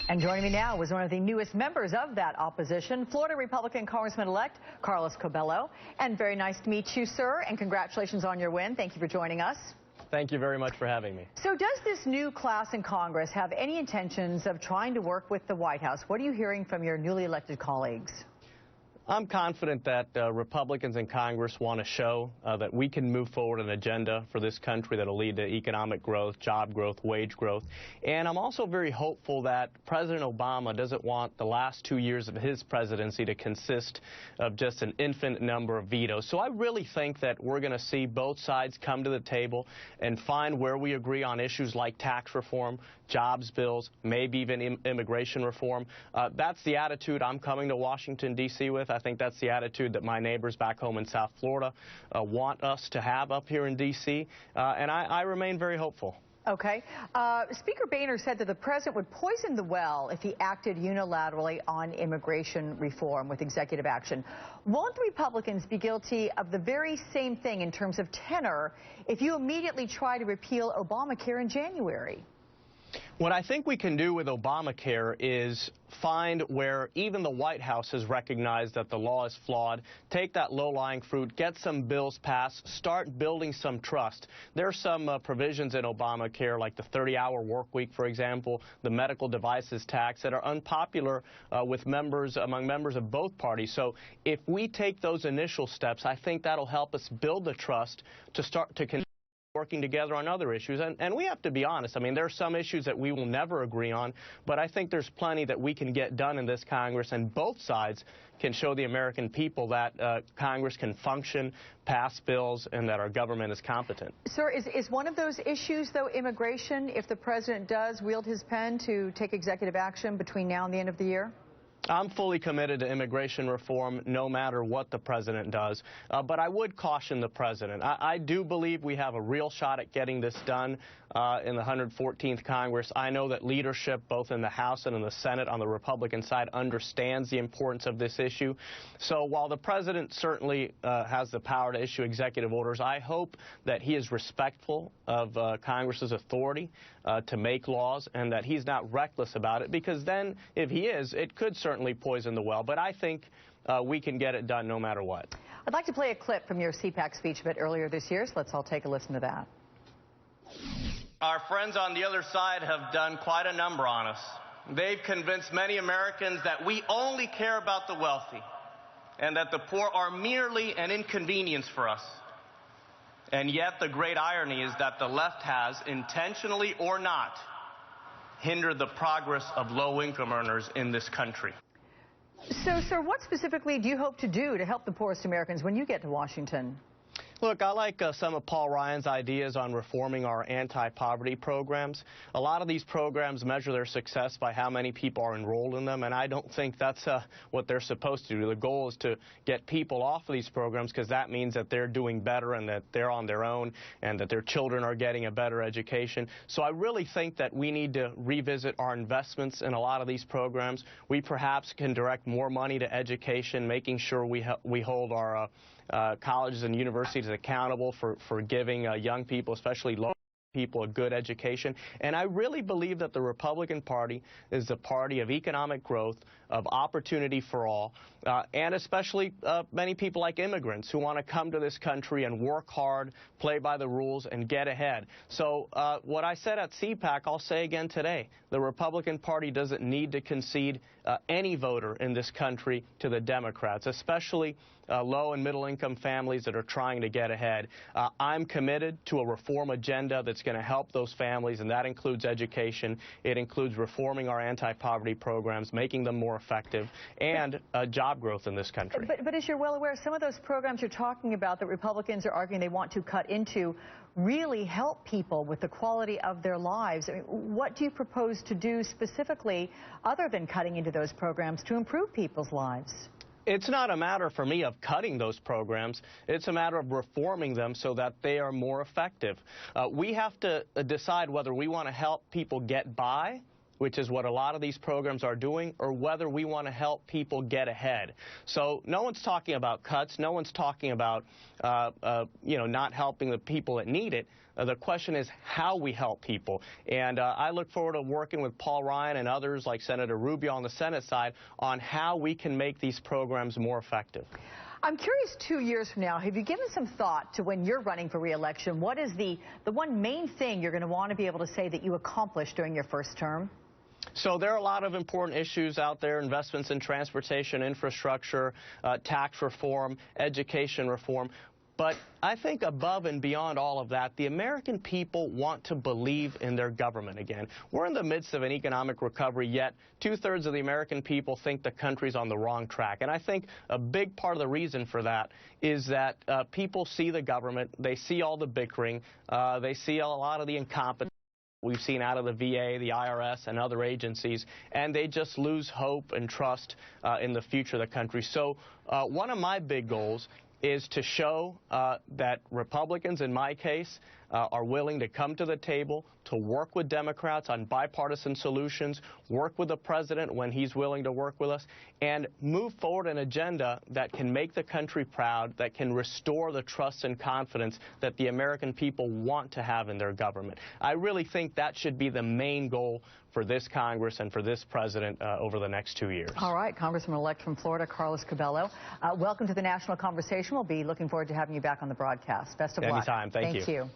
And joining me now was one of the newest members of that opposition, Florida Republican Congressman Elect Carlos Curbelo. And very nice to meet you, sir, and congratulations on your win. Thank you for joining us. Thank you very much for having me. So does this new class in Congress have any intentions of trying to work with the White House? What are you hearing from your newly elected colleagues? I'm confident that Republicans in Congress want to show that we can move forward an agenda for this country that will lead to economic growth, job growth, wage growth. And I'm also very hopeful that President Obama doesn't want the last 2 years of his presidency to consist of just an infinite number of vetoes. So I really think that we're going to see both sides come to the table and find where we agree on issues like tax reform, jobs bills, maybe even immigration reform. That's the attitude I'm coming to Washington, D.C. with. I think that's the attitude that my neighbors back home in South Florida want us to have up here in D.C., and I remain very hopeful. Okay. Speaker Boehner said that the president would poison the well if he acted unilaterally on immigration reform with executive action. Won't the Republicans be guilty of the very same thing in terms of tenor if you immediately try to repeal Obamacare in January? What I think we can do with Obamacare is find where even the White House has recognized that the law is flawed, take that low-lying fruit, get some bills passed, start building some trust. There are some provisions in Obamacare, like the 30-hour work week, for example, the medical devices tax, that are unpopular with among members of both parties. So if we take those initial steps, I think that'll help us build the trust to start to continue working together on other issues. And we have to be honest. I mean, there are some issues that we will never agree on, but I think there's plenty that we can get done in this Congress, and both sides can show the American people that Congress can function, pass bills, and that our government is competent. Sir, is one of those issues, though, immigration, if the president does wield his pen to take executive action between now and the end of the year? I'm fully committed to immigration reform no matter what the president does, but I would caution the president. I do believe we have a real shot at getting this done in the 114th Congress. I know that leadership, both in the House and in the Senate on the Republican side, understands the importance of this issue. So while the president certainly has the power to issue executive orders, I hope that he is respectful of Congress's authority to make laws, and that he's not reckless about it, because then, if he is, it could certainly poison the well. But I think we can get it done no matter what. I'd like to play a clip from your CPAC speech a bit earlier this year, so let's all take a listen to that. Our friends on the other side have done quite a number on us. They've convinced many Americans that we only care about the wealthy and that the poor are merely an inconvenience for us. And yet the great irony is that the left has, intentionally or not, hindered the progress of low-income earners in this country. So, sir, what specifically do you hope to do to help the poorest Americans when you get to Washington? Look, I like some of Paul Ryan's ideas on reforming our anti-poverty programs. A lot of these programs measure their success by how many people are enrolled in them, and I don't think that's what they're supposed to do. The goal is to get people off of these programs, because that means that they're doing better and that they're on their own and that their children are getting a better education. So I really think that we need to revisit our investments in a lot of these programs. We perhaps can direct more money to education, making sure we hold our colleges and universities accountable for giving young people, especially low people, a good education. And I really believe that the Republican Party is the party of economic growth, of opportunity for all, and especially many people like immigrants who want to come to this country and work hard, play by the rules, and get ahead. So what I said at CPAC, I'll say again today. The Republican Party doesn't need to concede any voter in this country to the Democrats, especially low and middle income families that are trying to get ahead. I'm committed to a reform agenda that's going to help those families, and that includes education. It includes reforming our anti-poverty programs, making them more effective, and job growth in this country. But as you're well aware, some of those programs you're talking about that Republicans are arguing they want to cut into really help people with the quality of their lives. I mean, what do you propose to do specifically, other than cutting into those programs, to improve people's lives? It's not a matter for me of cutting those programs. It's a matter of reforming them so that they are more effective. We have to decide whether we want to help people get by, which is what a lot of these programs are doing, or whether we want to help people get ahead. So no one's talking about cuts. No one's talking about, not helping the people that need it. The question is how we help people. And I look forward to working with Paul Ryan and others like Senator Rubio on the Senate side on how we can make these programs more effective. I'm curious, 2 years from now, have you given some thought to when you're running for re-election, what is the one main thing you're going to want to be able to say that you accomplished during your first term? So there are a lot of important issues out there: investments in transportation, infrastructure, tax reform, education reform. But I think above and beyond all of that, the American people want to believe in their government again. We're in the midst of an economic recovery, yet two-thirds of the American people think the country's on the wrong track. And I think a big part of the reason for that is that people see the government, they see all the bickering, they see a lot of the incompetence we've seen out of the VA, the IRS, and other agencies, and they just lose hope and trust in the future of the country. So one of my big goals is to show that Republicans, in my case, are willing to come to the table, to work with Democrats on bipartisan solutions, work with the president when he's willing to work with us, and move forward an agenda that can make the country proud, that can restore the trust and confidence that the American people want to have in their government. I really think that should be the main goal for this Congress and for this president over the next 2 years. All right, Congressman-elect from Florida, Carlos Curbelo. Welcome to the national conversation. We'll be looking forward to having you back on the broadcast. Best of luck. Anytime. Thank you. Thank you.